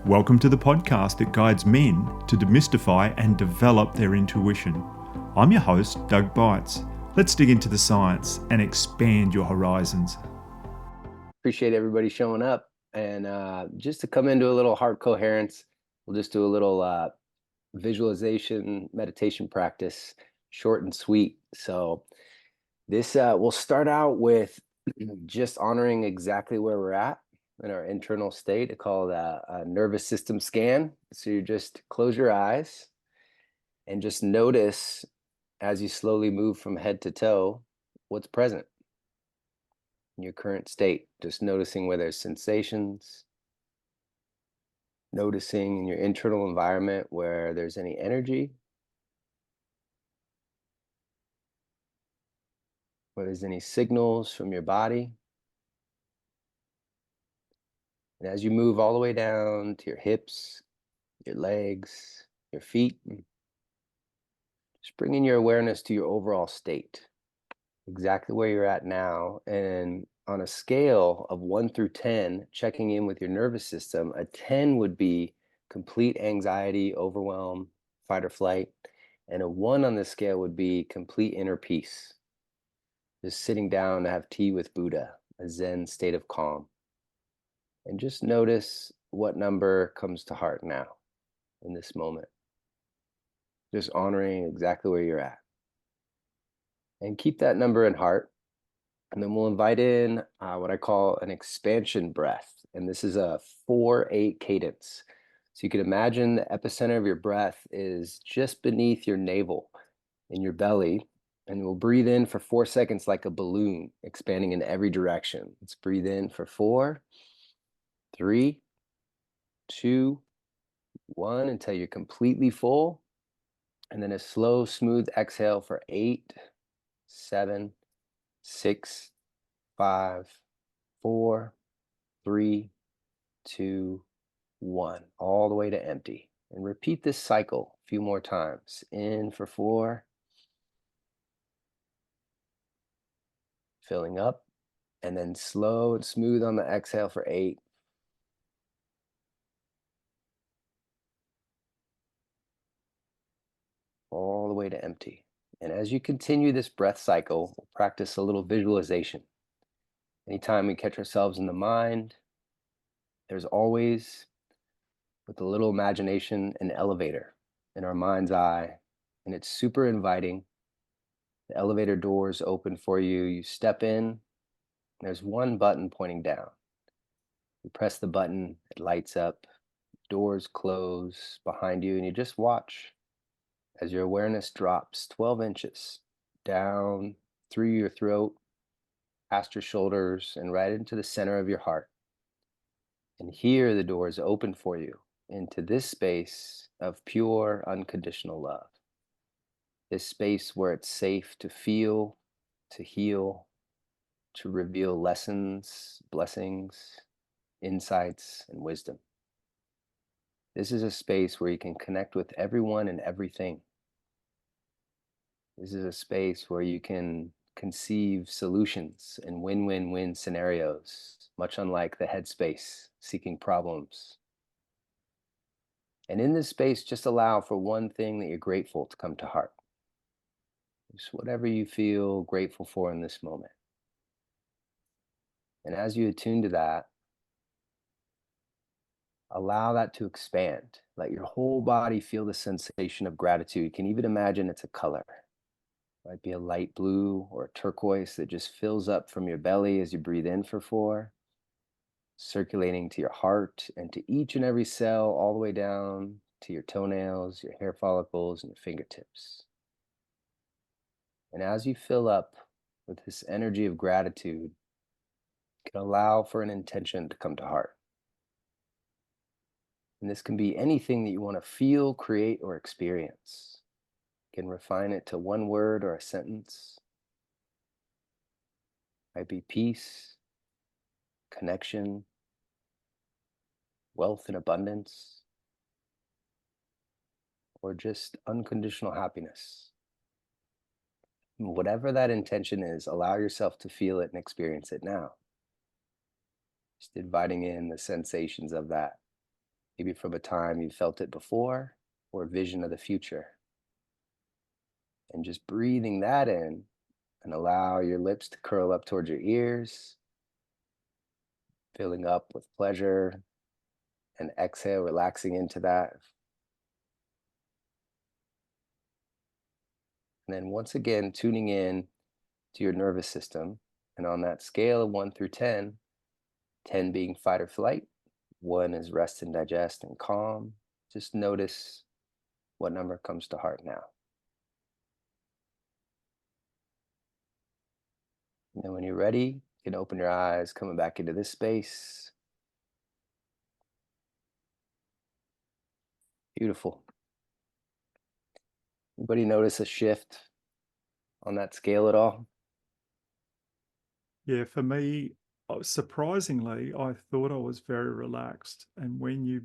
Welcome to the podcast that guides men to demystify and develop their intuition. I'm your host, Doug Bites. Let's dig into the science and expand your horizons. Appreciate everybody showing up. And just to come into a little heart coherence, we'll just do a little visualization, meditation practice, short and sweet. So this we'll start out with just honoring exactly where we're at in our internal state. I call it a nervous system scan. So you just close your eyes and just notice as you slowly move from head to toe, what's present in your current state. Just noticing where there's sensations, noticing in your internal environment where there's any energy, where there's any signals from your body. And as you move all the way down to your hips, your legs, your feet, just bringing your awareness to your overall state, exactly where you're at now. And on a scale of 1 through 10, checking in with your nervous system, a 10 would be complete anxiety, overwhelm, fight or flight. And a 1 on the scale would be complete inner peace. Just sitting down to have tea with Buddha, a Zen state of calm. And just notice what number comes to heart now in this moment. Just honoring exactly where you're at. And keep that number in heart. And then we'll invite in what I call an expansion breath. And this is a 4-8 cadence. So you can imagine the epicenter of your breath is just beneath your navel in your belly. And we'll breathe in for 4 seconds like a balloon, expanding in every direction. Let's breathe in for 4, 3, 2, 1 until you're completely full. And then a slow, smooth exhale for 8, 7, 6, 5, 4, 3, 2, 1, all the way to empty. And repeat this cycle a few more times. In for 4, filling up, and then slow and smooth on the exhale for 8. All the way to empty. And as you continue this breath cycle, we'll practice a little visualization. Anytime we catch ourselves in the mind, there's always, with a little imagination, an elevator in our mind's eye, and it's super inviting. The elevator doors open for you. You step in, there's one button pointing down. You press the button, it lights up, doors close behind you, and you just watch as your awareness drops 12 inches down through your throat, past your shoulders, and right into the center of your heart. And here the doors open for you into this space of pure, unconditional love. This space where it's safe to feel, to heal, to reveal lessons, blessings, insights, and wisdom. This is a space where you can connect with everyone and everything. This is a space where you can conceive solutions and win-win-win scenarios, much unlike the headspace seeking problems. And in this space, just allow for one thing that you're grateful to come to heart. Just whatever you feel grateful for in this moment. And as you attune to that, allow that to expand. Let your whole body feel the sensation of gratitude. You can even imagine it's a color. It might be a light blue or a turquoise that just fills up from your belly as you breathe in for 4, circulating to your heart and to each and every cell, all the way down to your toenails, your hair follicles, and your fingertips. And as you fill up with this energy of gratitude, you can allow for an intention to come to heart. And this can be anything that you want to feel, create, or experience. You can refine it to one word or a sentence. It might be peace, connection, wealth and abundance, or just unconditional happiness. Whatever that intention is, allow yourself to feel it and experience it now. Just inviting in the sensations of that maybe from a time you felt it before or a vision of the future. And just breathing that in and allow your lips to curl up towards your ears, filling up with pleasure, and exhale, relaxing into that. And then once again, tuning in to your nervous system. And on that scale of 1 through 10, 10 being fight or flight, 1 is rest and digest and calm. Just notice what number comes to heart now. And then when you're ready, you can open your eyes, coming back into this space. Beautiful. Anybody notice a shift on that scale at all? Yeah, for me, surprisingly, I thought I was very relaxed. And when you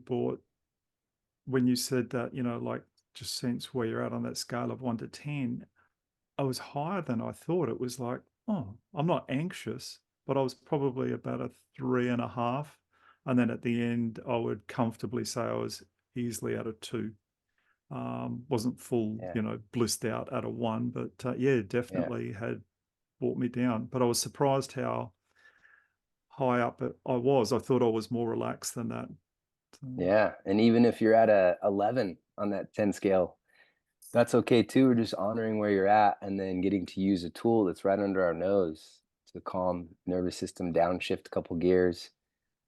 said that, like just sense where you're at on that scale of 1 to 10, I was higher than I thought. It was like, oh, I'm not anxious, but I was probably about a 3.5. And then at the end, I would comfortably say I was easily at a 2. Wasn't full, Yeah. blissed out at a 1, but yeah, Yeah. definitely had brought me down. But I was surprised how high up I was. I thought I was more relaxed than that. Yeah. And even if you're at a 11 on that 10 scale, that's okay too. We're just honoring where you're at and then getting to use a tool that's right under our nose to calm nervous system, downshift a couple gears.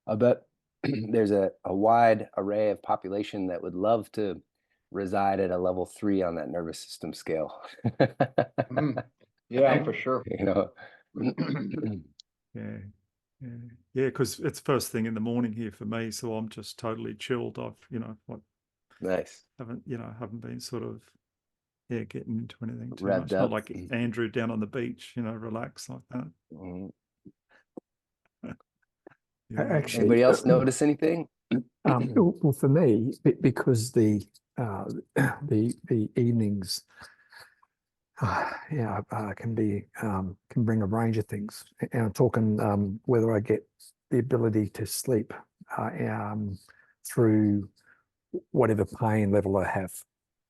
I bet there's a wide array of population that would love to reside at a level 3 on that nervous system scale. Mhm. Yeah, for sure. You know. Yeah, yeah, yeah. Because it's first thing in the morning here for me, so I'm just totally chilled. I've, like Nice. haven't been sort of getting into anything too Revved much. Not up. like Andrew down on the beach, relax like that. Mhm. Yeah. Actually, Anybody else notice anything? well, for me, because uh, the evenings, can bring a range of things. And I'm talking whether I get the ability to sleep through whatever pain level I have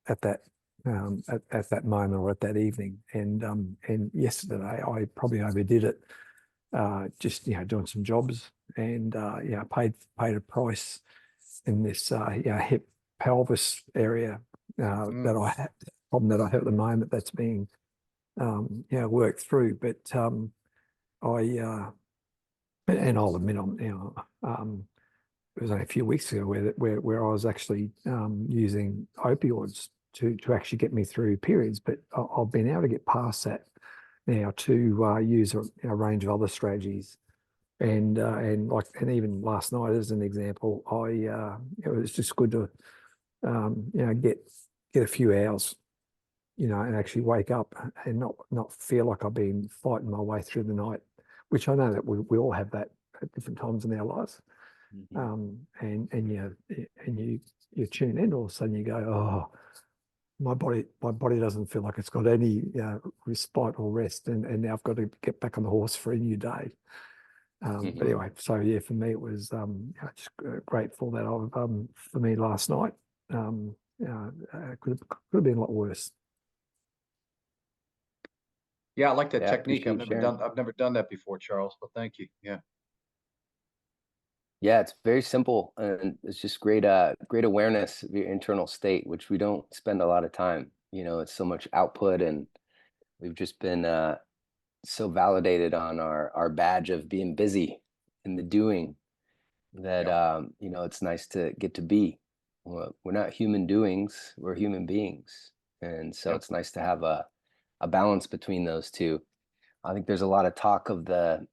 at that at that moment or at that evening. And yesterday I probably overdid it. Just doing some jobs and paid a price in this hip pelvis area that I had problem that I have at the moment that's being worked through. But I and I'll admit it was only a few weeks ago where I was actually using opioids to actually get me through periods, but I've been able to get past that now to use a range of other strategies. And even last night, as an example, it was just good to get a few hours, and actually wake up and not feel like I've been fighting my way through the night, which I know that we all have that at different times in our lives. Mhm. And you tune in, all of a sudden you go, oh, my body doesn't feel like it's got any respite or rest, and now I've got to get back on the horse for a new day. But anyway, so yeah, for me it was just grateful that for me last night could have been a lot worse. Yeah, I like that Yeah, technique. appreciate you sharing. I've never done that before, Charles. But thank you. Yeah. Yeah, it's very simple, and it's just great awareness of your internal state, which we don't spend a lot of time. It's so much output, and we've just been so validated on our badge of being busy in the doing that it's nice to get to be. We're not human doings, we're human beings, and so it's nice to have a balance between those two. I think there's a lot of talk of the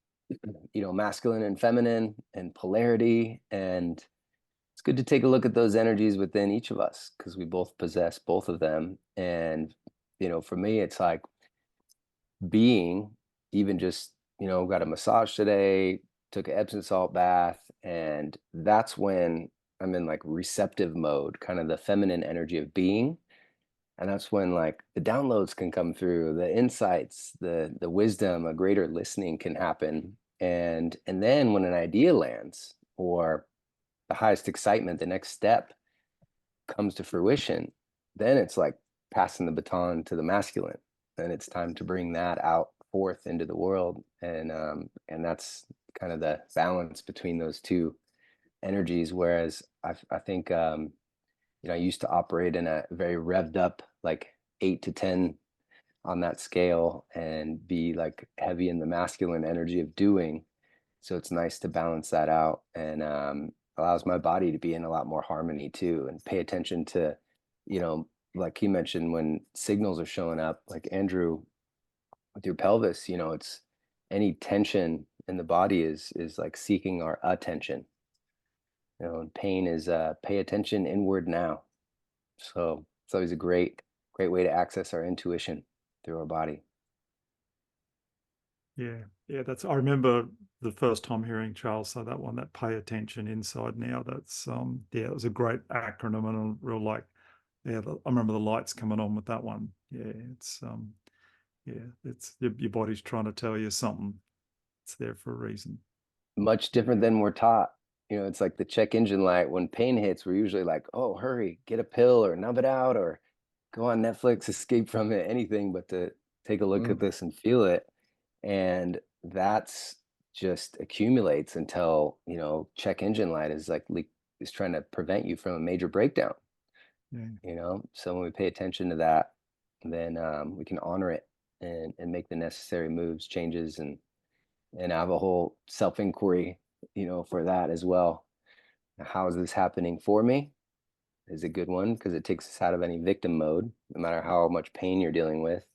masculine and feminine and polarity, and it's good to take a look at those energies within each of us because we both possess both of them. And for me, it's like being, even just got a massage today, took an Epsom salt bath, and that's when I'm in like receptive mode, kind of the feminine energy of being. And that's when like the downloads can come through, the insights, the wisdom, a greater listening can happen. And then when an idea lands, or the highest excitement, the next step comes to fruition, then it's like passing the baton to the masculine, and it's time to bring that out forth into the world. And that's kind of the balance between those two energies. Whereas I think I used to operate in a very revved up, like 8 to 10 on that scale, and be like heavy in the masculine energy of doing. So it's nice to balance that out, and allows my body to be in a lot more harmony too, and pay attention to, like you mentioned, when signals are showing up, like Andrew, with your pelvis, it's any tension in the body is like seeking our attention. And pain is pay attention inward now. So it's always a great way to access our intuition through our body. Yeah, I remember the first time hearing Charles say that one, that pay attention inside now. That's it was a great acronym, and a real like, I remember the lights coming on with that one. Yeah, it's your body's trying to tell you something. It's there for a reason. Much different than we're taught. It's like the check engine light. When pain hits, we're usually like, oh, hurry, get a pill or numb it out, or go on Netflix, escape from it, anything but to take a look at this and feel it. And that's just accumulates until, check engine light is like is trying to prevent you from a major breakdown. Yeah. So when we pay attention to that, then we can honor it and make the necessary moves, changes, and have a whole self-inquiry, for that as well. How is this happening for me is a good one, because it takes us out of any victim mode, no matter how much pain you're dealing with.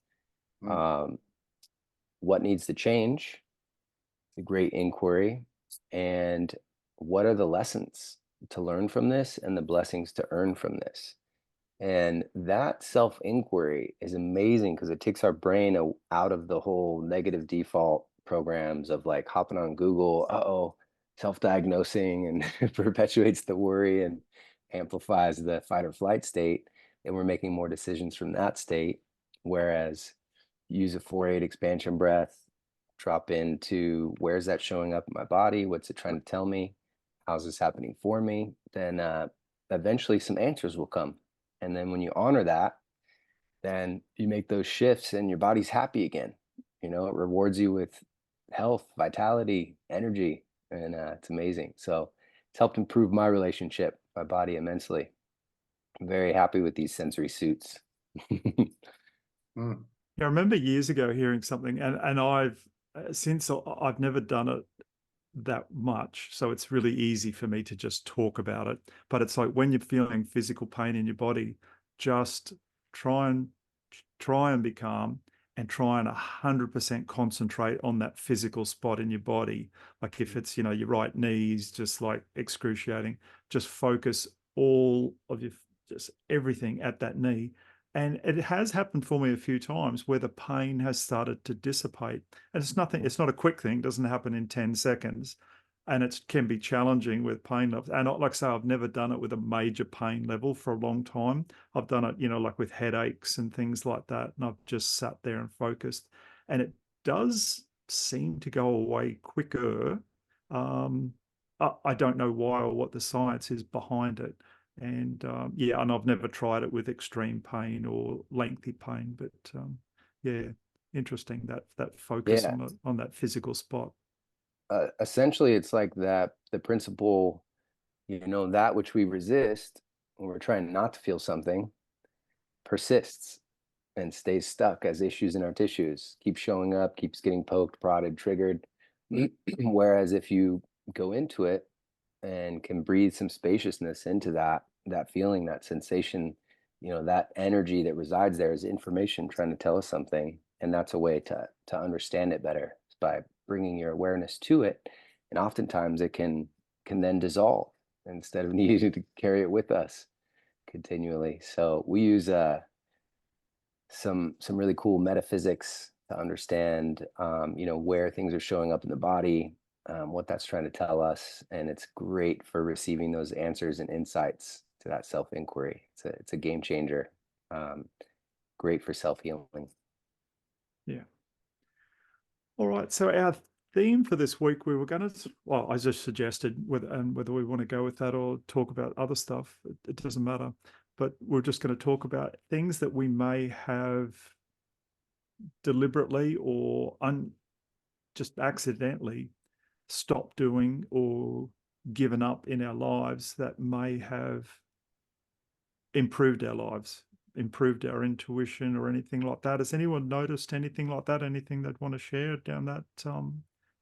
What needs to change? A great inquiry. And what are the lessons to learn from this and the blessings to earn from this? And that self-inquiry is amazing, because it takes our brain out of the whole negative default programs of like hopping on Google, self-diagnosing, and perpetuates the worry and amplifies the fight or flight state. And we're making more decisions from that state. Whereas use a 4-8 expansion breath, drop into where's that showing up in my body? What's it trying to tell me? How's this happening for me? Then eventually some answers will come. And then when you honor that, then you make those shifts and your body's happy again. It rewards you with health, vitality, energy, and it's amazing. So it's helped improve my relationship, my body immensely. I'm very happy with these sensory suits. Yeah, I remember years ago hearing something, and I've since I've never done it that much, so it's really easy for me to just talk about it. But it's like when you're feeling physical pain in your body, just try and be calm, and try and 100% concentrate on that physical spot in your body. Like if it's your right knees, just like excruciating, just focus all of your just everything at that knee. And it has happened for me a few times where the pain has started to dissipate. And it's not a quick thing, it doesn't happen in 10 seconds. And it can be challenging with pain levels. And like I say, I've never done it with a major pain level for a long time. I've done it, like with headaches and things like that. And I've just sat there and focused. And it does seem to go away quicker. I don't know why or what the science is behind it. And and I've never tried it with extreme pain or lengthy pain, but interesting that focus Yeah. on that physical spot. Essentially, it's like that the principle, that which we resist when we're trying not to feel something persists and stays stuck as issues in our tissues, keeps showing up, keeps getting poked, prodded, triggered. Whereas if you go into it and can breathe some spaciousness into that feeling, that sensation, that energy that resides there is information trying to tell us something. And that's a way to understand it better, by bringing your awareness to it. And oftentimes it can then dissolve instead of needing to carry it with us continually. So we use some really cool metaphysics to understand where things are showing up in the body, what that's trying to tell us. And it's great for receiving those answers and insights to that self-inquiry. It's a game changer. Great for self-healing. Yeah. All right. So our theme for this week, we were going to, well, I just suggested whether we want to go with that or talk about other stuff, it doesn't matter. But we're just going to talk about things that we may have deliberately or just accidentally stopped doing or given up in our lives that may have improved our lives, improved our intuition or anything like that. Has anyone noticed anything like that? Anything they'd want to share down that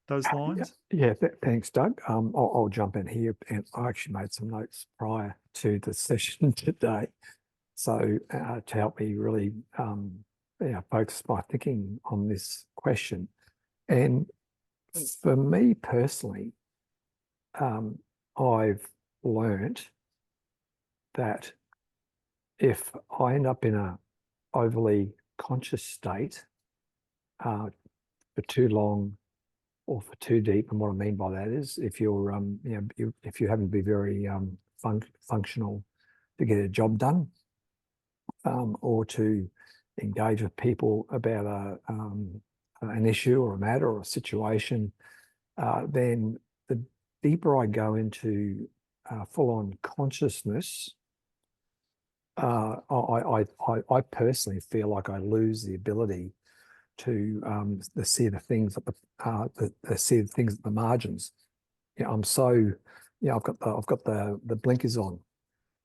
those lines? Yeah, thanks, Doug. I'll jump in here, and I actually made some notes prior to the session today, so to help me really focus my thinking on this question. And for me personally, I've learned that if I end up in a overly conscious state for too long or for too deep, and what I mean by that is if you're if you happen to be very functional to get a job done, or to engage with people about an issue or a matter or a situation, then the deeper I go into full-on consciousness, I personally feel like I lose the ability to see the things at see the things at the margins. I'm so I've got the blinkers on,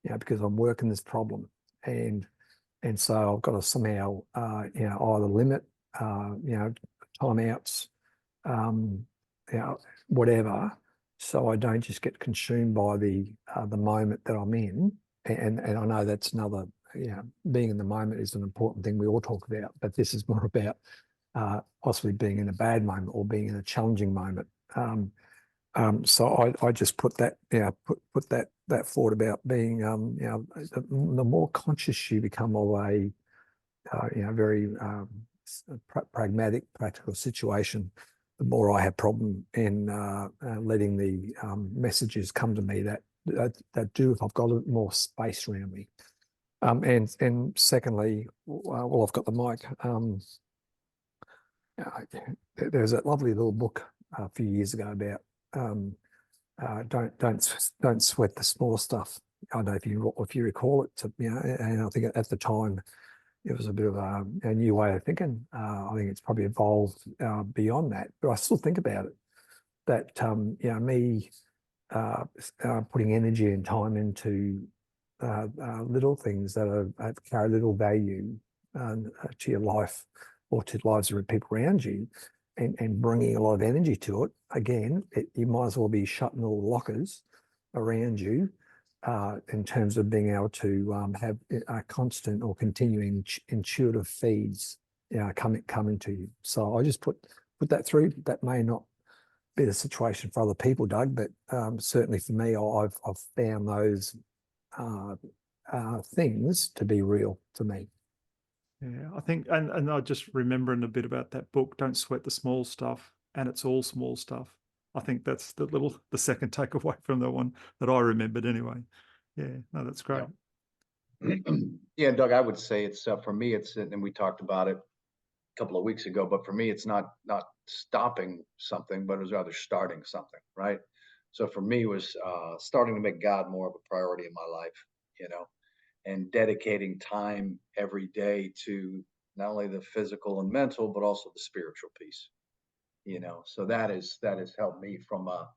because I'm working this problem, and so I've got to somehow either limit timeouts, whatever, so I don't just get consumed by the moment that I'm in. And I know that's another, being in the moment is an important thing we all talk about, but this is more about possibly being in a bad moment or being in a challenging moment. So I just put that, put that thought about being, the more conscious you become of a, very pragmatic, practical situation, the more I have problem in letting the messages come to me that do if I've got a bit more space around me. And secondly, well, I've got the mic. There's that lovely little book a few years ago about don't sweat the small stuff. I don't know if you recall it. And I think at the time it was a bit of a new way of thinking. I think it's probably evolved beyond that, but I still think about it. That me putting energy and time into little things that carry little value to your life or to the lives of people around you, and bringing a lot of energy to it. Again, you might as well be shutting all the lockers around you in terms of being able to have a constant or continuing intuitive feeds coming to you. So I just put that through. That may not be the situation for other people, Doug, but certainly for me, I've found those things to be real to me. Yeah, I think, and I just remembering a bit about that book, Don't Sweat the Small Stuff, and it's all small stuff. I think that's the second takeaway from the one that I remembered anyway. Yeah, no, that's great. Yeah, Doug, I would say it's for me, it's, and we talked about it a couple of weeks ago, but for me, it's not stopping something, but it was rather starting something, right? So for me, it was starting to make God more of a priority in my life, and dedicating time every day to not only the physical and mental, but also the spiritual piece, So that has helped me from a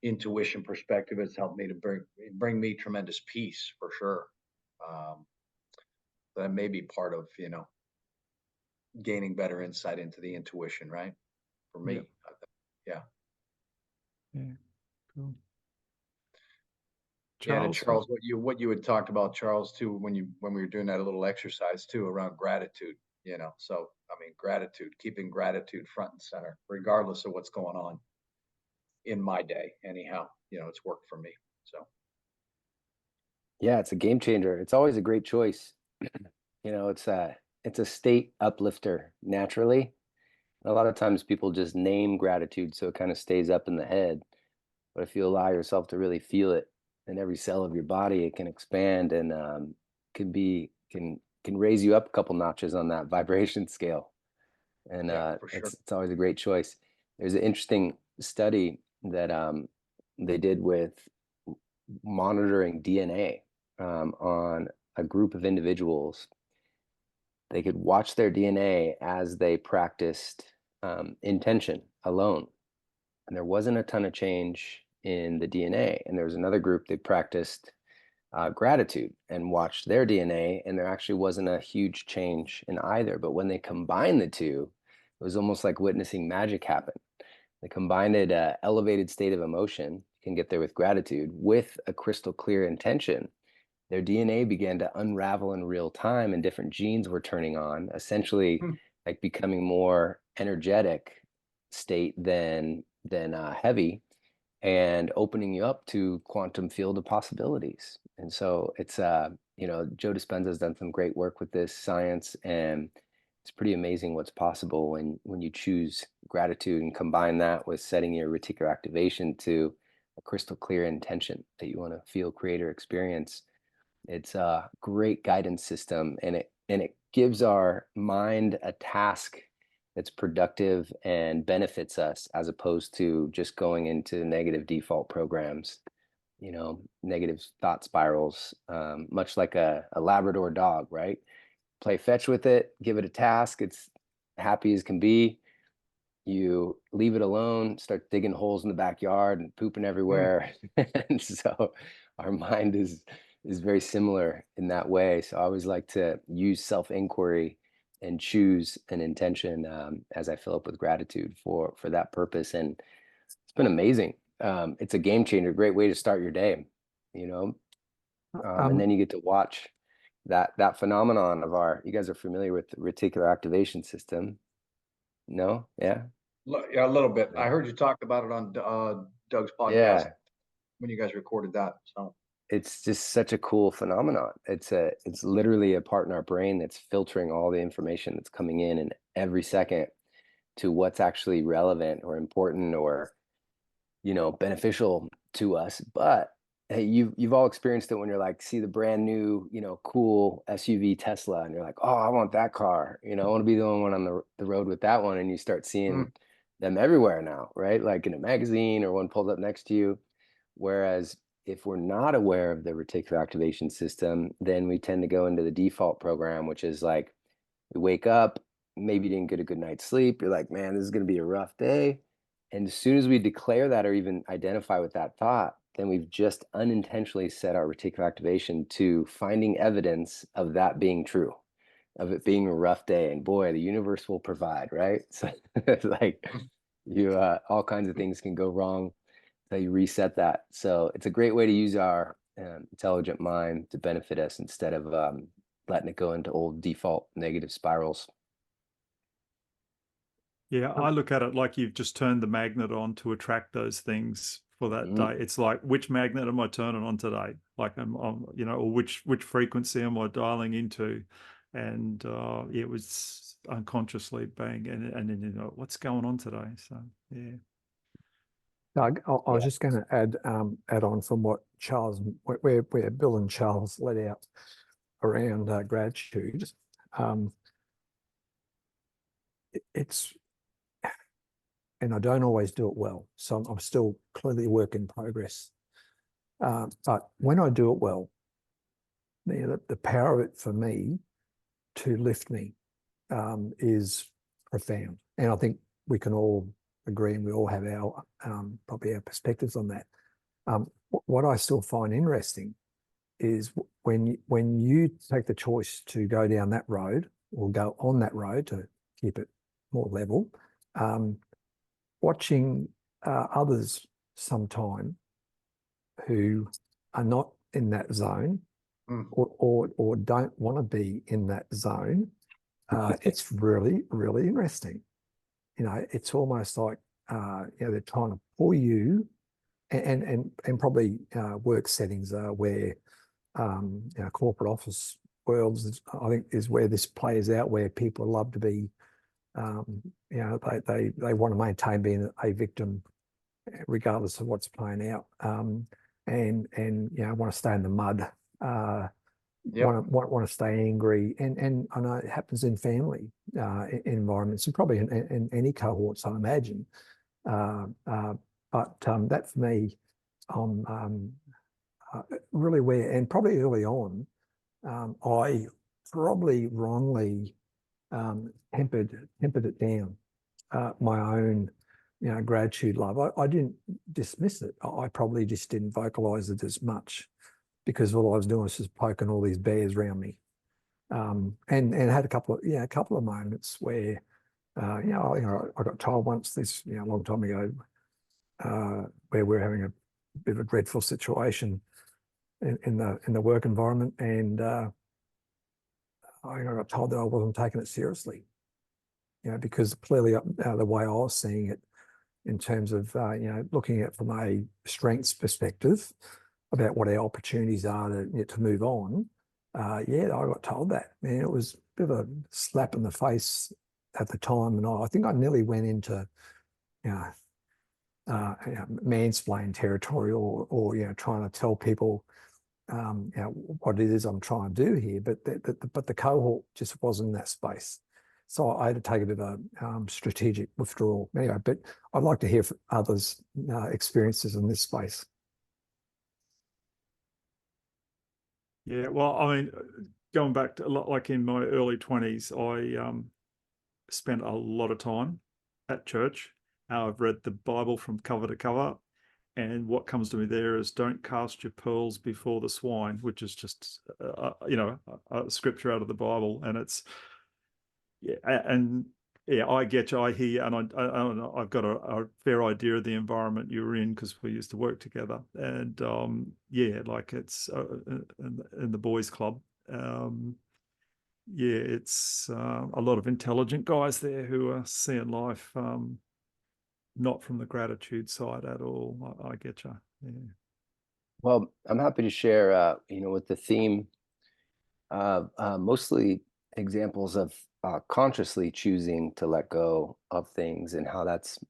intuition perspective. It's helped me to bring me tremendous peace for sure. That may be part of, gaining better insight into the intuition, right? For me, Yep. Yeah. Yeah, cool. Yeah, and Charles? Charles, what you had talked about, Charles, too, when we were doing that little exercise too around gratitude, So I mean, gratitude, keeping gratitude front and center, regardless of what's going on in my day. Anyhow, it's worked for me. So Yeah, it's a game changer. It's always a great choice. It's a state uplifter naturally. A lot of times people just name gratitude so it kind of stays up in the head. But if you allow yourself to really feel it in every cell of your body, it can expand and can raise you up a couple notches on that vibration scale. And yeah, for sure. it's always a great choice. There's an interesting study that they did with monitoring DNA on a group of individuals. They could watch their DNA as they practiced intention alone. And there wasn't a ton of change in the DNA. And there was another group that practiced gratitude and watched their DNA, and there actually wasn't a huge change in either. But when they combined the two, it was almost like witnessing magic happen. They combined an elevated state of emotion, you can get there with gratitude, with a crystal clear intention. Their DNA began to unravel in real time, and different genes were turning on, essentially Hmm. like becoming more energetic state than heavy, and opening you up to quantum field of possibilities. And so it's Joe Dispenza has done some great work with this science, and it's pretty amazing what's possible when you choose gratitude and combine that with setting your reticular activation to a crystal clear intention that you want to feel, create, or experience. It's a great guidance system, and it gives our mind a task that's productive and benefits us, as opposed to just going into negative default programs, negative thought spirals, much like a Labrador dog, right? Play fetch with it, give it a task, it's happy as can be. You leave it alone, start digging holes in the backyard and pooping Hmm. everywhere. And so our mind is very similar in that way. So I always like to use self-inquiry and choose an intention as I fill up with gratitude for that purpose. And it's been amazing. It's a game changer, great way to start your day, you know. And then you get to watch that phenomenon of you guys are familiar with the reticular activation system? No? Yeah. Yeah, a little bit. I Right. heard you talk about it on Doug's podcast Yeah. when you guys recorded that. So, It's just such a cool phenomenon. It's literally a part in our brain that's filtering all the information that's coming in every second to what's actually relevant or important or beneficial to us. But hey, you've all experienced it when you're like, see the brand new, cool SUV Tesla, and you're like, oh, I want that car. I want to be the only one on the road with that one. And you start seeing mm, them everywhere now, right? Like in a magazine or one pulled up next to you. Whereas if we're not aware of the reticular activation system, then we tend to go into the default program, which is like we wake up, maybe didn't get a good night's sleep. You're like, man, this is going to be a rough day. And as soon as we declare that or even identify with that thought, then we've just unintentionally set our reticular activation to finding evidence of that being true, of it being a rough day. And boy, the universe will provide, right? So it's like mm. all kinds of things can go wrong. So you reset that. So it's a great way to use our intelligent mind to benefit us instead of letting it go into old default negative spirals. Yeah, I look at it like you've just turned the magnet on to attract those things for that Mm. day. It's like, which magnet am I turning on today? Like, or which frequency am I dialing into? And it was unconsciously bang, and then what's going on today? So yeah. Doug, I was Yeah. just going to add on from what Charles, where Bill and Charles let out around gratitude. It's, and I don't always do it well, so I'm still clearly a work in progress. But when I do it well, the power of it for me to lift me is profound, and I think we can all agree, and we all have our probably our perspectives on that. What I still find interesting is when you take the choice to go down that road or go on that road to keep it more level, watching others sometime who are not in that zone Mm. or don't want to be in that zone, it's really, really interesting. It's almost like they're trying to pull you, and probably work settings where corporate office worlds, I think, is where this plays out, where people love to be, they want to maintain being a victim regardless of what's playing out, and want to stay in the mud, Yep. want to stay angry, and I know it happens in family environments, and probably in any cohorts, I imagine. But that for me, really where, and probably early on, I probably wrongly tempered it down, my own, gratitude love. I didn't dismiss it. I probably just didn't vocalize it as much because all I was doing was just poking all these bears around me. And had a couple of moments where, I got told once this, a long time ago, where we're having a bit of a dreadful situation in the work environment, and I got told that I wasn't taking it seriously, because clearly the way I was seeing it in terms of looking at it from a strengths perspective about what our opportunities are to move on. I got told that, and it was a bit of a slap in the face at the time, and I think I nearly went into mansplain territory, or trying to tell people what it is I'm trying to do here, but the cohort just wasn't in that space. So I had to take a bit of a strategic withdrawal. Anyway, but I'd like to hear from others' experiences in this space. Yeah, well, I mean, going back to like in my early 20s, I spent a lot of time at church. I've read the Bible from cover to cover, and what comes to me there is don't cast your pearls before the swine, which is just a scripture out of the Bible. And it's I get you, I hear you, and I've got a fair idea of the environment you were in because we used to work together. And like it's in the boys' club. It's a lot of intelligent guys there who are seeing life not from the gratitude side at all. I get you. Yeah. Well, I'm happy to share, with the theme of mostly examples of consciously choosing to let go of things and how that's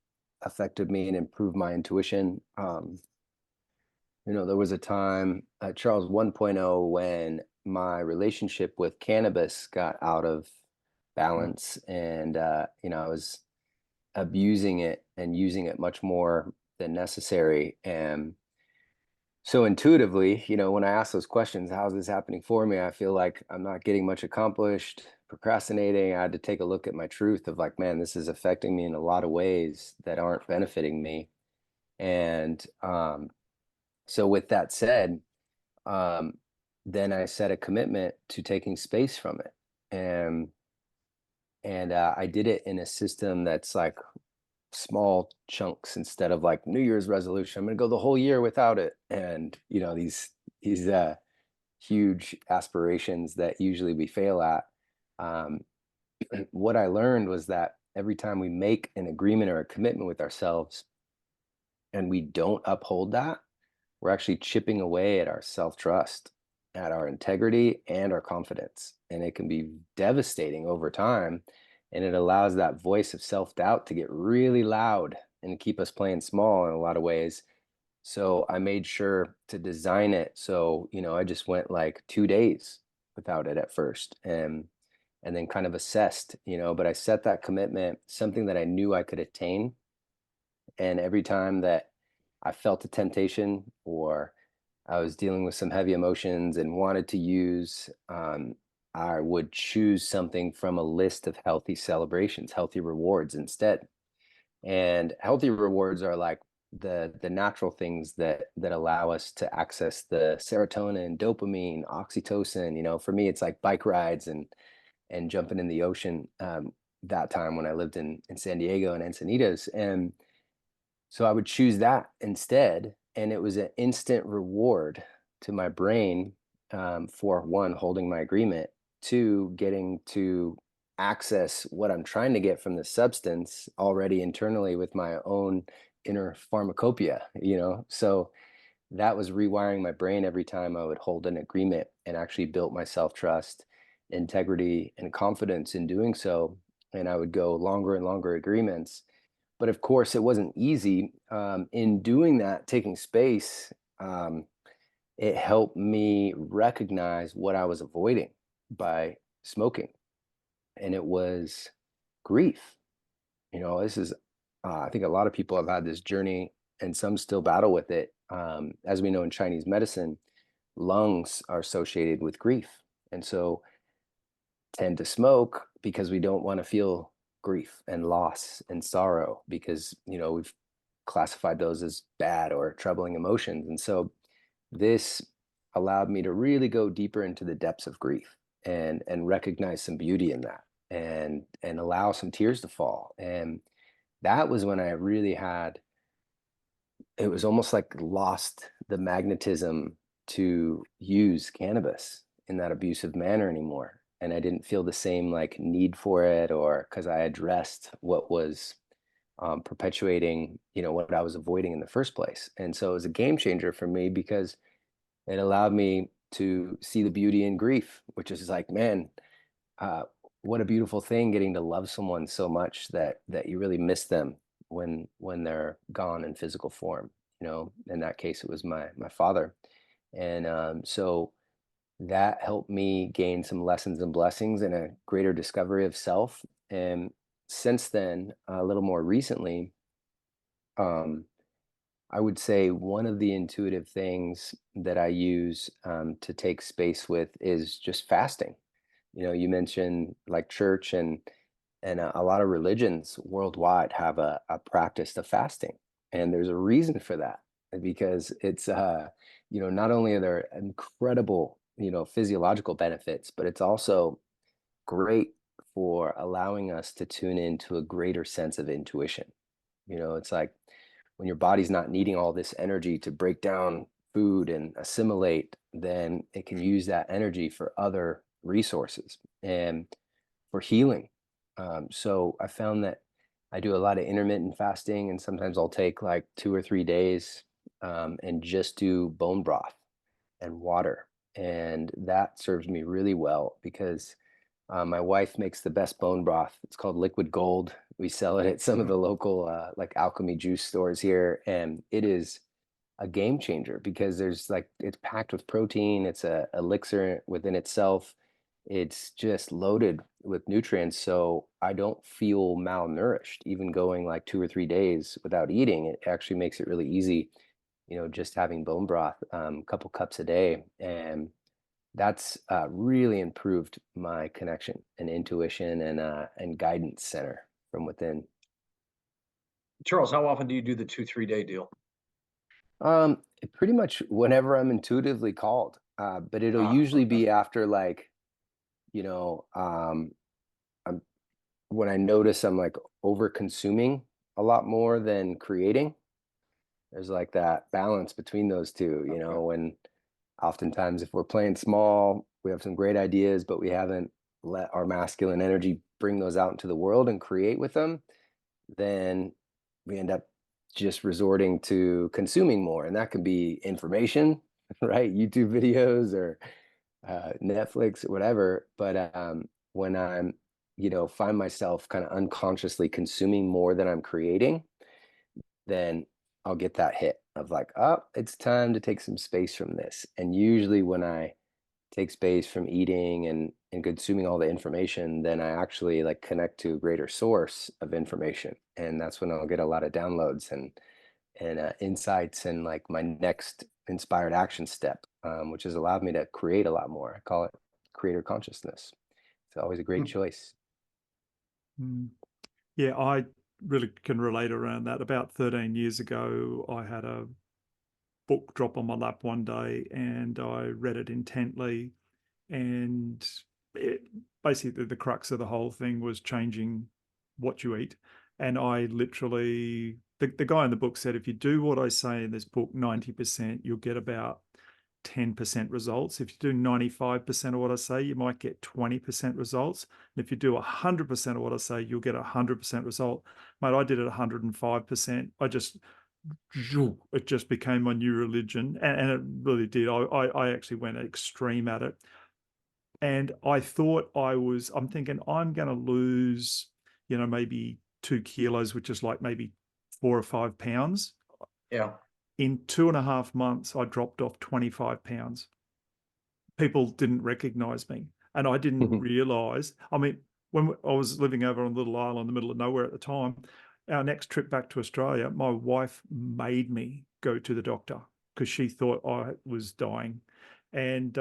affected me and improved my intuition. There was a time at Charles 1.0 when my relationship with cannabis got out of balance, and I was abusing it and using it much more than necessary. And so intuitively, when I ask those questions, how's this happening for me? I feel like I'm not getting much accomplished, procrastinating. I had to take a look at my truth of like, man, this is affecting me in a lot of ways that aren't benefiting me. And so with that said, then I set a commitment to taking space from it. And I did it in a system that's like small chunks instead of like New Year's resolution. I'm going to go the whole year without it. And, these huge aspirations that usually we fail at. What I learned was that every time we make an agreement or a commitment with ourselves and we don't uphold that, we're actually chipping away at our self-trust, at our integrity, and our confidence. And it can be devastating over time. And it allows that voice of self-doubt to get really loud and keep us playing small in a lot of ways. So I made sure to design it so, I just went like 2 days without it at first, and then kind of assessed, but I set that commitment, something that I knew I could attain. And every time that I felt a temptation or I was dealing with some heavy emotions and wanted to use, I would choose something from a list of healthy celebrations, healthy rewards instead. And healthy rewards are like the natural things that allow us to access the serotonin, dopamine, oxytocin. For me, it's like bike rides and jumping in the ocean. That time when I lived in San Diego and Encinitas, and so I would choose that instead, and it was an instant reward to my brain, for one, holding my agreement, two, getting to access what I'm trying to get from the substance already internally with my own inner pharmacopoeia, So that was rewiring my brain every time I would hold an agreement, and actually built my self-trust, integrity, and confidence in doing so. And I would go longer and longer agreements. But of course, it wasn't easy. In doing that, taking space, it helped me recognize what I was avoiding by smoking. And it was grief. This is I think a lot of people have had this journey, and some still battle with it. As we know in Chinese medicine, lungs are associated with grief, and so tend to smoke because we don't want to feel grief and loss and sorrow, because we've classified those as bad or troubling emotions. And so this allowed me to really go deeper into the depths of grief and recognize some beauty in that, and allow some tears to fall. And that was when I really had, it was almost like lost the magnetism to use cannabis in that abusive manner anymore. And I didn't feel the same like need for it, or because I addressed what was perpetuating, what I was avoiding in the first place. And so it was a game changer for me, because it allowed me to see the beauty in grief, which is like, man, uh, what a beautiful thing, getting to love someone so much that you really miss them when they're gone in physical form. In that case, it was my father. And so that helped me gain some lessons and blessings and a greater discovery of self. And since then, a little more recently, um, I would say one of the intuitive things that I use to take space with is just fasting. You mentioned like church, and a lot of religions worldwide have a practice of fasting, and there's a reason for that, because it's not only are there incredible physiological benefits, but it's also great for allowing us to tune into a greater sense of intuition. It's like when your body's not needing all this energy to break down food and assimilate, then it can use that energy for other resources and for healing. So I found that I do a lot of intermittent fasting, and sometimes I'll take like 2 or 3 days and just do bone broth and water. And that serves me really well, because my wife makes the best bone broth. It's called Liquid Gold. We sell it at some of the local like alchemy juice stores here, and it is a game changer, because there's like, it's packed with protein. It's a elixir within itself. It's just loaded with nutrients, so I don't feel malnourished even going like 2 or 3 days without eating. It actually makes it really easy, just having bone broth, a couple cups a day. And that's really improved my connection and intuition and guidance center from within. Charles, how often do you do the 2, 3 day deal? Pretty much whenever I'm intuitively called, but it'll usually Okay. be after like, you know, I'm when I notice I'm like over consuming a lot more than creating. There's like that balance between those two, Okay. when oftentimes if we're playing small, we have some great ideas, but we haven't let our masculine energy bring those out into the world and create with them, then we end up just resorting to consuming more. And that can be information, right? YouTube videos or Netflix, whatever. But when I'm, find myself kind of unconsciously consuming more than I'm creating, then I'll get that hit of like, oh, it's time to take some space from this. And usually when I take space from eating and consuming all the information, then I actually like connect to a greater source of information. And that's when I'll get a lot of downloads and insights, and like my next inspired action step, which has allowed me to create a lot more. I call it creator consciousness. It's always a great Hmm. choice. Mm. Yeah, I really can relate around that. About 13 years ago, I had a book drop on my lap one day, and I read it intently. And it, basically, the crux of the whole thing was changing what you eat. And I literally, the guy in the book said, if you do what I say in this book 90%, you'll get about 10% results. If you do 95% of what I say, you might get 20% results. And if you do 100% of what I say, you'll get 100% result. Mate, I did it 105%. It just became my new religion. And it really did. I actually went extreme at it. And I thought I'm thinking I'm going to lose, maybe 2 kilos, which is like maybe 4 or 5 pounds. Yeah. In 2.5 months, I dropped off 25 pounds. People didn't recognize me. And I didn't realize, I mean, when I was living over on a little island in the middle of nowhere at the time, our next trip back to Australia, my wife made me go to the doctor because she thought I was dying, and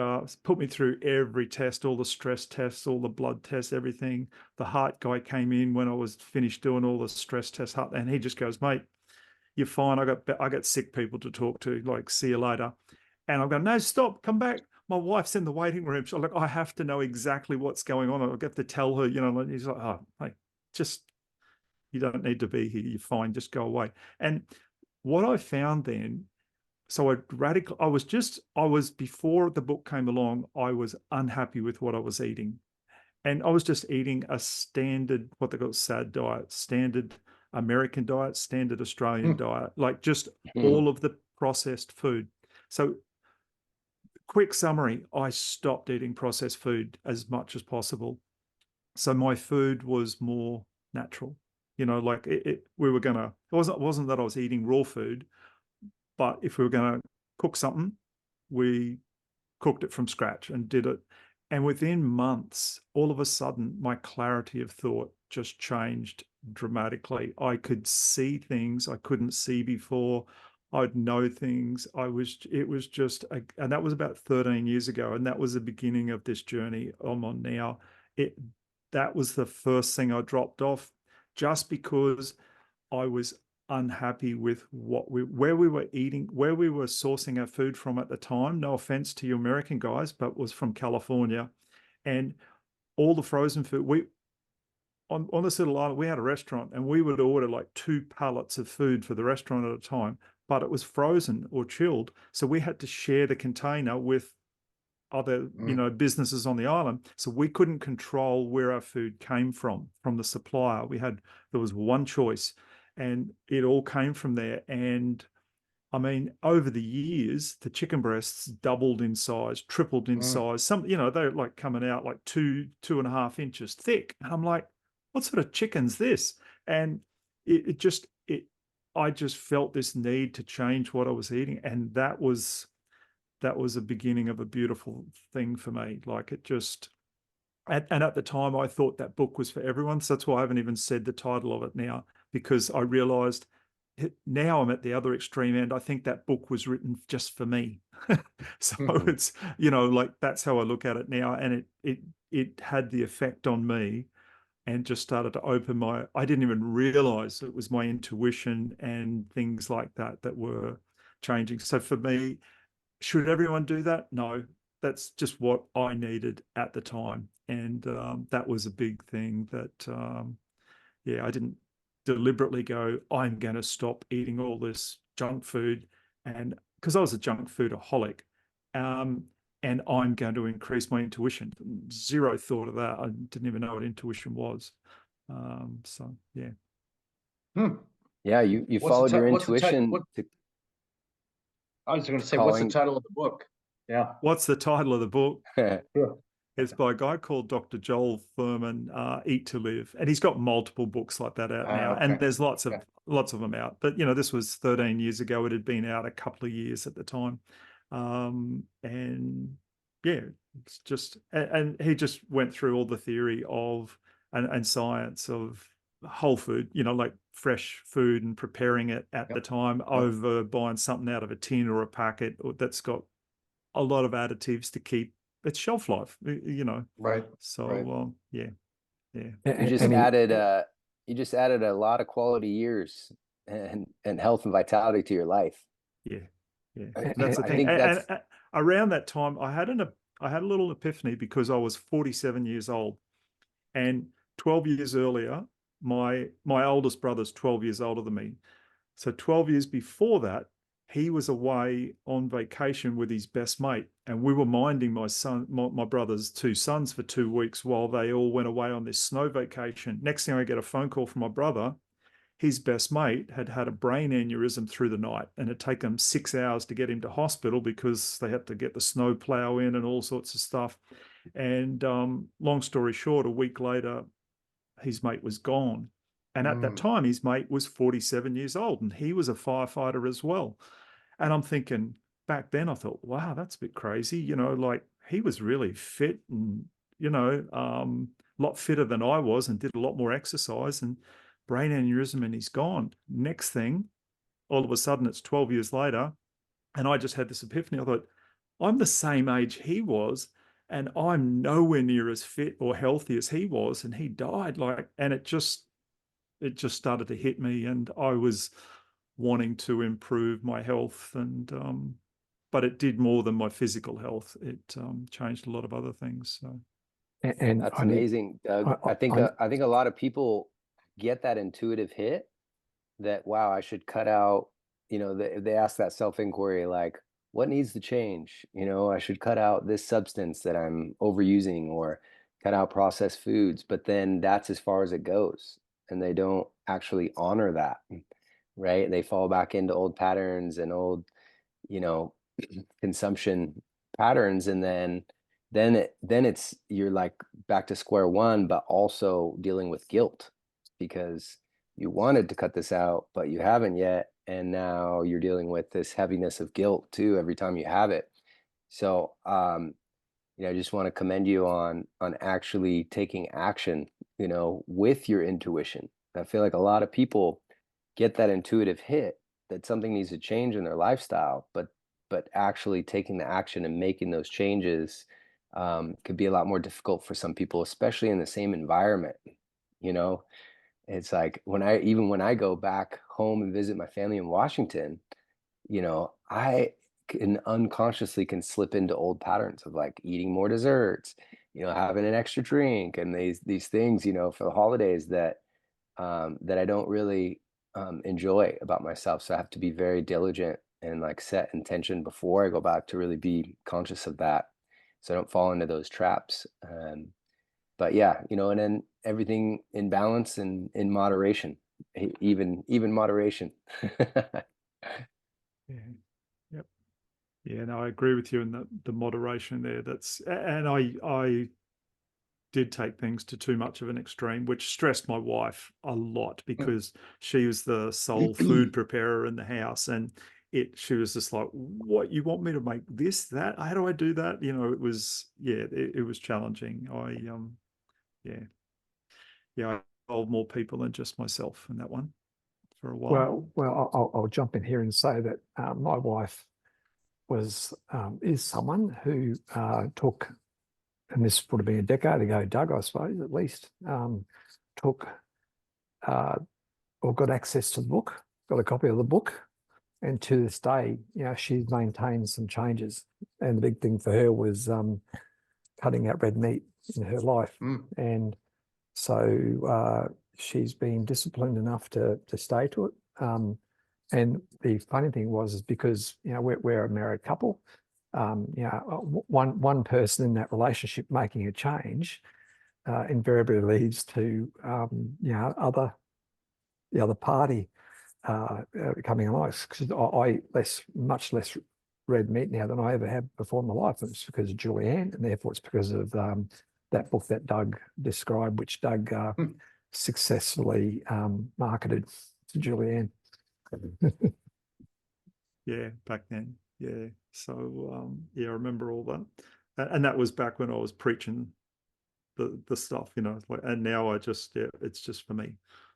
put me through every test, all the stress tests, all the blood tests, everything. The heart guy came in when I was finished doing all the stress tests, and he just goes, "Mate, you're fine. I got sick people to talk to. Like, see you later." And I'm going, "No, stop, come back. My wife's in the waiting room." So like, I have to know exactly what's going on. I have to tell her, and he's like, "Oh, hey, just, you don't need to be here. You're fine. Just go away." And what I found then, so I was, before the book came along, I was unhappy with what I was eating. And I was just eating a standard, what they call SAD diet, standard American diet, standard Australian diet, like just all of the processed food. So quick summary, I stopped eating processed food as much as possible. So my food was more natural, like we were gonna, it wasn't that I was eating raw food, but if we were gonna cook something, we cooked it from scratch and did it. And within months, all of a sudden, my clarity of thought just changed dramatically. I could see things I couldn't see before. I'd know things. It was just, and that was about 13 years ago. And that was the beginning of this journey I'm on now. That was the first thing I dropped off, just because I was unhappy with where we were eating, where we were sourcing our food from at the time. No offense to you American guys, but was from California. And all the frozen food, on this little island, we had a restaurant, and we would order like 2 pallets of food for the restaurant at a time, but it was frozen or chilled. So we had to share the container with other, businesses on the island. So we couldn't control where our food came from the supplier. There was one choice, and it all came from there. And I mean, over the years, the chicken breasts doubled in size, tripled in size. Some, they're like coming out like 2.5 inches thick. And I'm like, what sort of chicken's this? And I just felt this need to change what I was eating. And that was the beginning of a beautiful thing for me. Like, it just, and at the time I thought that book was for everyone. So that's why I haven't even said the title of it now, because I realized now I'm at the other extreme end. I think that book was written just for me. So it's, like, that's how I look at it now. And it had the effect on me, and just started to open I didn't even realize it was my intuition and things like that that were changing. So for me, should everyone do that? No, that's just what I needed at the time. And that was a big thing that, I didn't deliberately go, I'm going to stop eating all this junk food. And because I was a junk foodaholic, and I'm going to increase my intuition. Zero thought of that. I didn't even know what intuition was. So, yeah. Yeah, you followed your intuition. I was going to say, what's the title of the book? Yeah. What's the title of the book? It's by a guy called Dr. Joel Furman, Eat to Live. And he's got multiple books like that out now. Okay. And there's lots of them out. But, this was 13 years ago. It had been out a couple of years at the time. And yeah, it's just, and he just went through all the theory of, and science of whole food, like fresh food and preparing it at the time over buying something out of a tin or a packet that's got a lot of additives to keep its shelf life, Right. So, yeah. You just added a lot of quality years and health and vitality to your life. Yeah. That's the thing. And around that time, I had a little epiphany, because I was 47 years old, and 12 years earlier, my oldest brother's 12 years older than me. So 12 years before that, he was away on vacation with his best mate, and we were minding my brother's 2 sons for 2 weeks while they all went away on this snow vacation. Next thing, I get a phone call from my brother. His best mate had a brain aneurysm through the night, and it taken them 6 hours to get him to hospital because they had to get the snow plow in and all sorts of stuff. And long story short, a week later, his mate was gone. And at that time, his mate was 47 years old, and he was a firefighter as well. And I'm thinking, back then, I thought, wow, that's a bit crazy. Like, he was really fit and, a lot fitter than I was, and did a lot more exercise. And brain aneurysm and he's gone. Next thing, all of a sudden it's 12 years later, and I just had this epiphany. I thought, I'm the same age he was, and I'm nowhere near as fit or healthy as he was, and he died. Like, and it just started to hit me, and I was wanting to improve my health, and but it did more than my physical health. It changed a lot of other things. So And That's I need, amazing, Doug. I, I think I, I think a lot of people get that intuitive hit that, wow, I should cut out, they ask that self-inquiry, like, what needs to change? I should cut out this substance that I'm overusing, or cut out processed foods, but then that's as far as it goes. And they don't actually honor that, right? They fall back into old patterns and old, you know, consumption patterns, and then it's you're like back to square one, but also dealing with guilt because you wanted to cut this out, but you haven't yet, and now you're dealing with this heaviness of guilt too every time you have it. So I just want to commend you on actually taking action, with your intuition. I feel like a lot of people get that intuitive hit that something needs to change in their lifestyle, but actually taking the action and making those changes could be a lot more difficult for some people, especially in the same environment. You know, it's like when I go back home and visit my family in Washington, I can unconsciously can slip into old patterns of like eating more desserts, having an extra drink, and these things, for the holidays that I don't really enjoy about myself. So I have to be very diligent and like set intention before I go back to really be conscious of that, so I don't fall into those traps. But yeah, and then everything in balance and in moderation, even moderation. yeah, yep, yeah. No, I agree with you in the moderation there. And I did take things to too much of an extreme, which stressed my wife a lot because she was the sole food preparer in the house, and she was just like, what, you want me to make this, that? How do I do that? It was, yeah, it was challenging. Yeah, yeah, I involved more people than just myself in that one for a while. well, I'll jump in here and say that my wife is someone who took, and this would have been a decade ago, Doug, I suppose, at least, took or got access to the book, got a copy of the book, and to this day, she's maintained some changes. And the big thing for her was cutting out red meat in her life. And so she's been disciplined enough to stay to it. And the funny thing is because we're a married couple, one person in that relationship making a change invariably leads to the other party coming alive. Because I much less red meat now than I ever have before in my life. And it's because of Julianne, and therefore it's because of that book that Doug described, which Doug successfully marketed to Julianne. Yeah, back then. Yeah. So yeah, I remember all that. And that was back when I was preaching the stuff, like, and now it's just for me.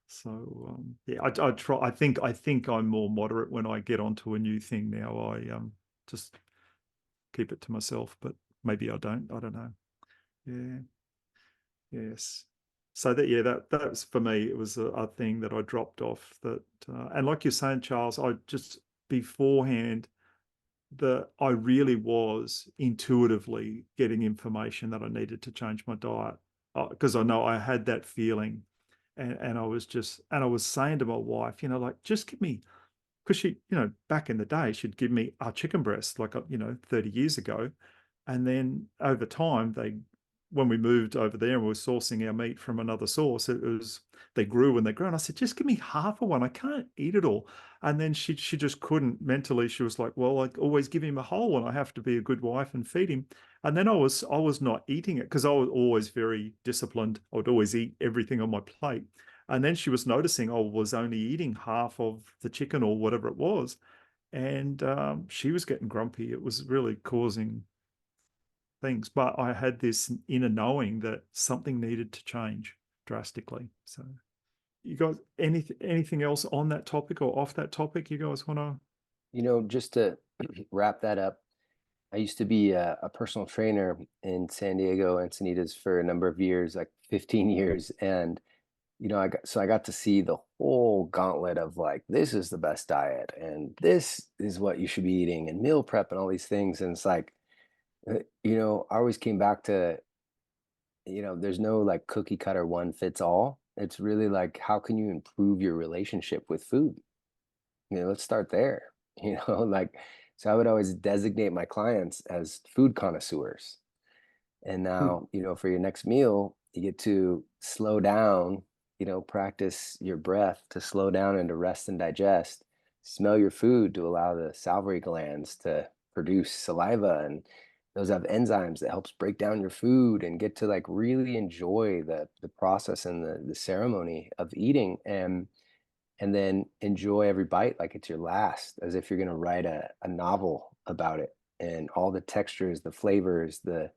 So yeah, I try. I think I'm more moderate when I get onto a new thing now. I just keep it to myself, but maybe I don't. I don't know. Yeah. Yes. So that's for me. It was a thing that I dropped off. That and like you're saying, Charles, I just beforehand that I really was intuitively getting information that I needed to change my diet, because I know I had that feeling, and I was saying to my wife, like, just give me, because she, back in the day, she'd give me a chicken breast, like, 30 years ago. And then over time, when we moved over there and we were sourcing our meat from another source, they grew and they grew. And I said, just give me half of one. I can't eat it all. And then she just couldn't mentally. She was like, well, I always give him a whole one. I have to be a good wife and feed him. And then I was not eating it because I was always very disciplined. I would always eat everything on my plate. And then she was noticing I was only eating half of the chicken or whatever it was. And she was getting grumpy. It was really causing things, but I had this inner knowing that something needed to change drastically. So you guys, anything else on that topic or off that topic you guys want to? You know, just to wrap that up, I used to be a personal trainer in San Diego Encinitas for a number of years, like 15 years. And, you know, I got to see the whole gauntlet of like, this is the best diet and this is what you should be eating and meal prep and all these things. And it's like, you know, I always came back to, you know, there's no like cookie cutter one fits all. It's really like, how can you improve your relationship with food? You know, let's start there. You know, like, so I would always designate my clients as food connoisseurs. And now, you know, for your next meal, you get to slow down, you know, practice your breath to slow down and to rest and digest. Smell your food to allow the salivary glands to produce saliva. And those have enzymes that helps break down your food and get to like really enjoy the process and the ceremony of eating. And then enjoy every bite like it's your last, as if you're going to write a novel about it, and all the textures, the flavors, the,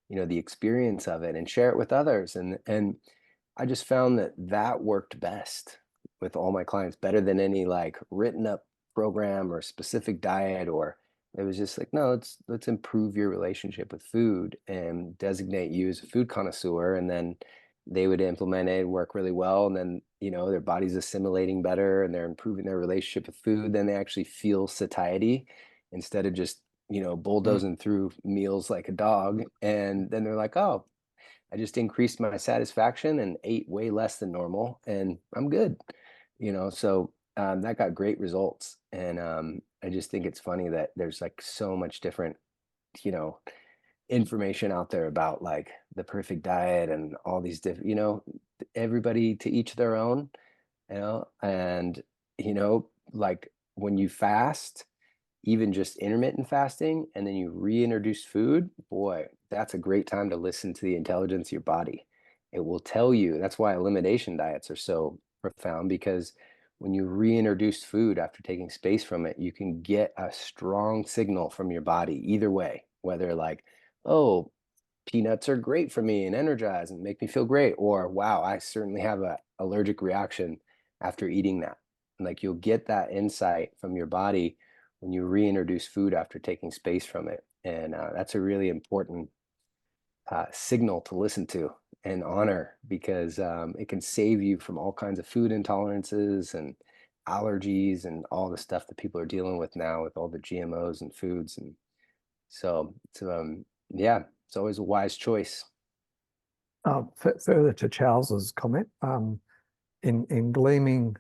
you know, the experience of it, and share it with others. And I just found that that worked best with all my clients, better than any like written up program or specific diet. Or it was just like, no, let's improve your relationship with food and designate you as a food connoisseur. And then they would implement it, work really well, and then, you know, their body's assimilating better and they're improving their relationship with food. Then they actually feel satiety instead of just, you know, bulldozing through meals like a dog. And then they're like, oh, I just increased my satisfaction and ate way less than normal and I'm good. You know, so that got great results. And I just think it's funny that there's like so much different, you know, information out there about like the perfect diet and all these different, you know, everybody to each their own, you know. And, you know, like when you fast, even just intermittent fasting, and then you reintroduce food, boy, that's a great time to listen to the intelligence of your body. It will tell you. That's why elimination diets are so profound, because when you reintroduce food after taking space from it, you can get a strong signal from your body either way, whether like, oh, peanuts are great for me and energize and make me feel great, or wow, I certainly have a allergic reaction after eating that. And like you'll get that insight from your body when you reintroduce food after taking space from it. And that's a really important signal to listen to and honor, because it can save you from all kinds of food intolerances and allergies and all the stuff that people are dealing with now with all the GMOs and foods. And so it's, yeah, it's always a wise choice. Further to Charles's comment, in gleaming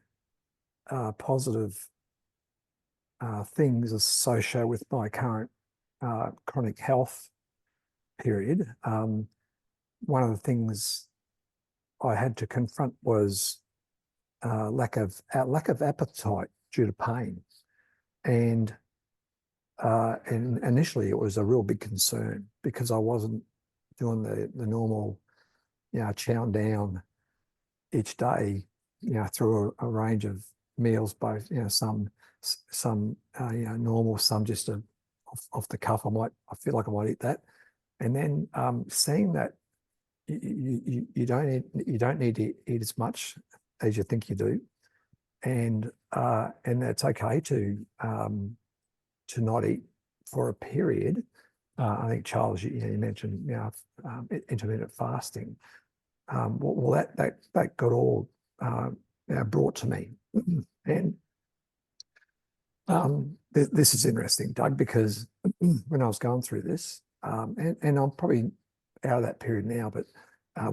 positive things associated with my current chronic health period, one of the things I had to confront was lack of appetite due to pain, and initially it was a real big concern because I wasn't doing the normal, you know, chowing down each day, you know, through a range of meals, both, you know, some you know, normal, some just off the cuff. I feel like I might eat that, and then seeing that you don't need to eat as much as you think you do, and it's okay to not eat for a period. I think Charles, you mentioned, you know, intermittent fasting. Well, that got all brought to me, and this is interesting, Doug, because when I was going through this, and I'm probably out of that period now, but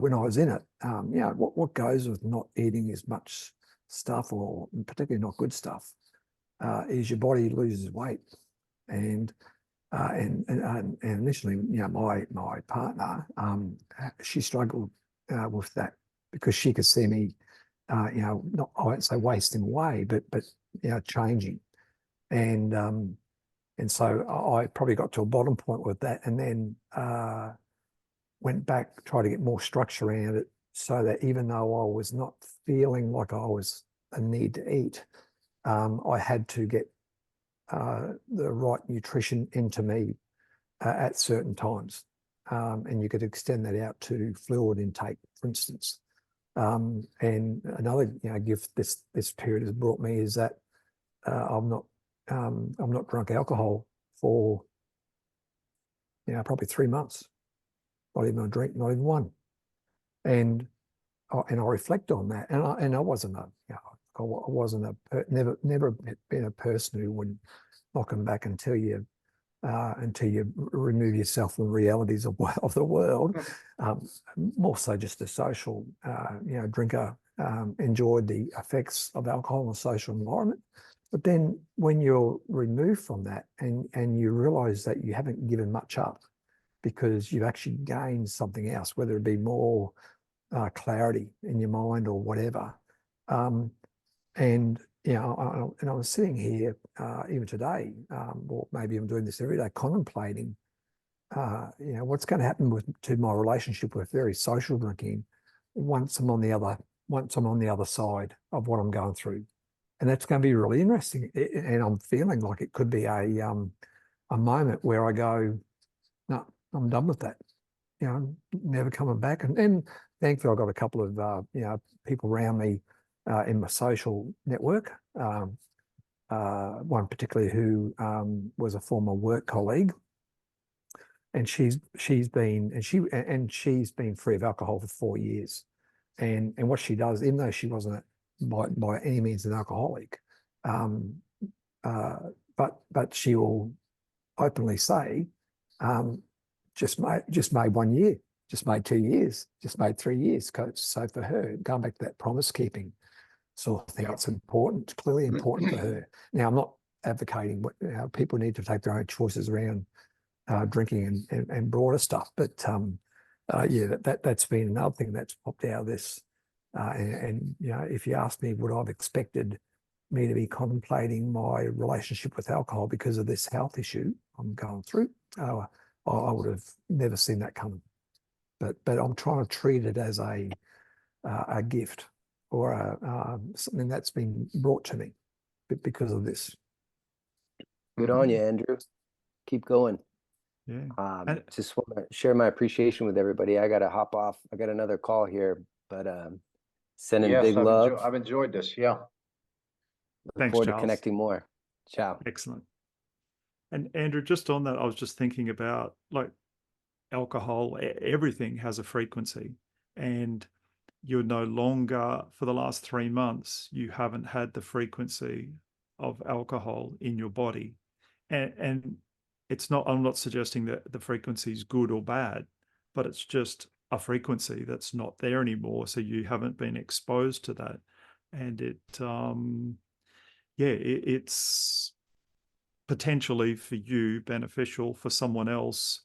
when I was in it, you know, what goes with not eating as much stuff, or particularly not good stuff, is your body loses weight, and initially, you know, my partner, she struggled with that because she could see me, you know, not, I won't say wasting away, but you know, changing, and so I probably got to a bottom point with that, and then went back, tried to get more structure around it, so that even though I was not feeling like I was a need to eat, I had to get the right nutrition into me at certain times. And you could extend that out to fluid intake, for instance. And another gift this period has brought me is that I've not drunk alcohol for probably 3 months. Not even a drink, not even one. And I reflect on that, and I wasn't I wasn't never been a person who would knock them back until you remove yourself from the realities of the world. More so just a social drinker, enjoyed the effects of alcohol in a social environment. But then when you're removed from that and you realize that you haven't given much up because you've actually gained something else, whether it be more clarity in your mind or whatever. And I was sitting here even today, or maybe I'm doing this every day, contemplating, what's going to happen to my relationship with very social drinking once I'm on the other side of what I'm going through, and that's going to be really interesting. And I'm feeling like it could be a moment where I go, no, I'm done with that. Never coming back. And thankfully, I've got a couple of people around me in my social network. One particularly who was a former work colleague, and she's been free of alcohol for 4 years. And what she does, even though she wasn't by any means an alcoholic, but she will openly say, just made 1 year, just made 2 years, just made 3 years. So for her, going back to that promise keeping sort of thing, it's important, clearly important for her. Now, I'm not advocating what people need to take their own choices around drinking and broader stuff, but that's been another thing that's popped out of this. And if you ask me, would I have expected me to be contemplating my relationship with alcohol because of this health issue I'm going through? I would have never seen that coming. But I'm trying to treat it as a gift or something that's been brought to me because of this. Good on you, Andrew. Keep going. Yeah. Just want to share my appreciation with everybody. I got to hop off. I got another call here, but sending big love. I've enjoyed this. Yeah. Look forward to connecting more. Ciao. Excellent. And Andrew, just on that, I was just thinking about like alcohol, everything has a frequency, and you're no longer, for the last 3 months, you haven't had the frequency of alcohol in your body. And it's not, I'm not suggesting that the frequency is good or bad, but it's just a frequency that's not there anymore. So you haven't been exposed to that. And it's potentially for you beneficial, for someone else.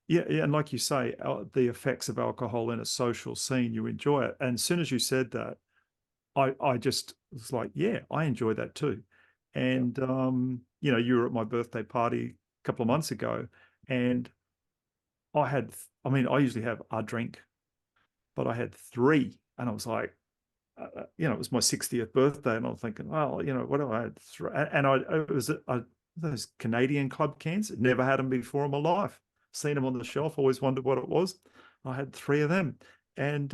Yeah, and like you say, the effects of alcohol in a social scene, you enjoy it. And as soon as you said that, I just was like, yeah, I enjoy that too. And you were at my birthday party a couple of months ago, and I usually have a drink, but I had 3, and I was like, it was my 60th birthday, and I'm thinking, well, what do I had? And it was those Canadian Club cans. Never had them before in my life. Seen them on the shelf, always wondered what it was. I had 3 of them, and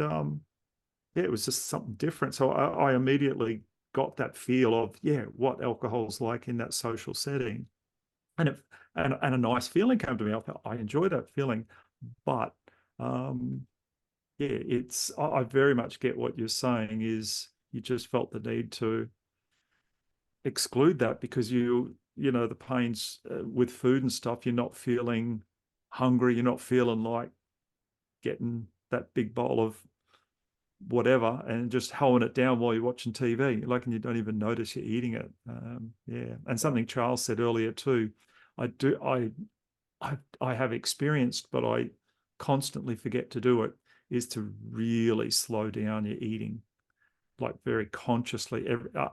it was just something different. So I immediately got that feel of what alcohol's like in that social setting, and a nice feeling came to me. I enjoy that feeling, but I very much get what you're saying. Is you just felt the need to exclude that because the pains with food and stuff, you're not feeling hungry, you're not feeling like getting that big bowl of whatever and just holding it down while you're watching TV, and you don't even notice you're eating it. And something Charles said earlier too, I have experienced, but I constantly forget to do it, is to really slow down your eating, like very consciously.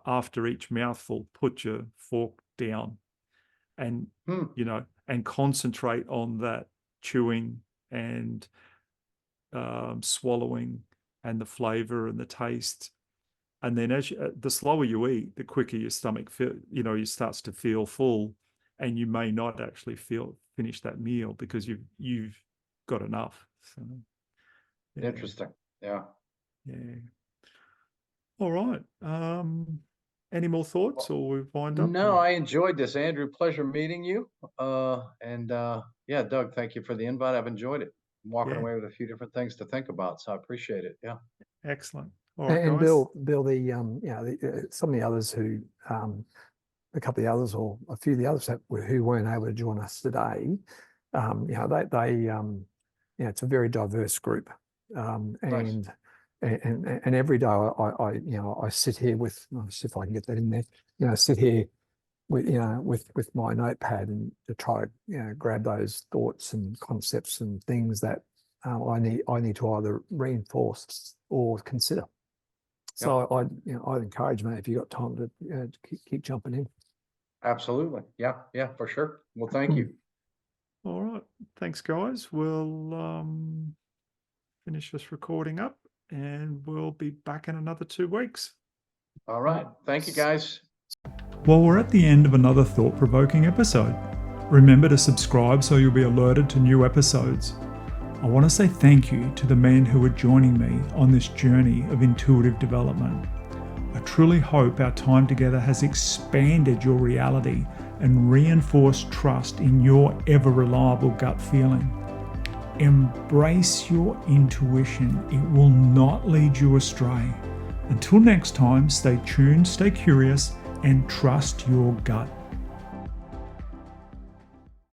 After each mouthful, put your fork down and and concentrate on that chewing and swallowing and the flavor and the taste. And then the slower you eat, the quicker your stomach starts to feel full, and you may not actually finish that meal because you've got enough. So, Interesting. Yeah. All right. Any more thoughts, or we've wind up? No, or- I enjoyed this, Andrew. Pleasure meeting you. Yeah, Doug, thank you for the invite. I've enjoyed it. I'm walking Yeah. away with a few different things to think about, so I appreciate it. Yeah. Excellent. All right, And guys. Bill, the some of the others who a couple of the others, or a few of the others who weren't able to join us today, it's a very diverse group, Nice. and every day I sit here with, I'll see if I can get that in there, sit here with my notepad and to try to grab those thoughts and concepts and things that I need to either reinforce or consider. So I'd encourage, mate, if you got time to keep jumping in. Absolutely. Yeah, for sure. Well, thank you. All right. Thanks, guys. We'll finish this recording up, and we'll be back in another 2 weeks. All right. Thank you, guys. Well, we're at the end of another thought-provoking episode. Remember to subscribe so you'll be alerted to new episodes. I want to say thank you to the men who are joining me on this journey of intuitive development. I truly hope our time together has expanded your reality and reinforced trust in your ever-reliable gut feeling. Embrace your intuition. It will not lead you astray. Until next time, stay tuned, stay curious, and trust your gut.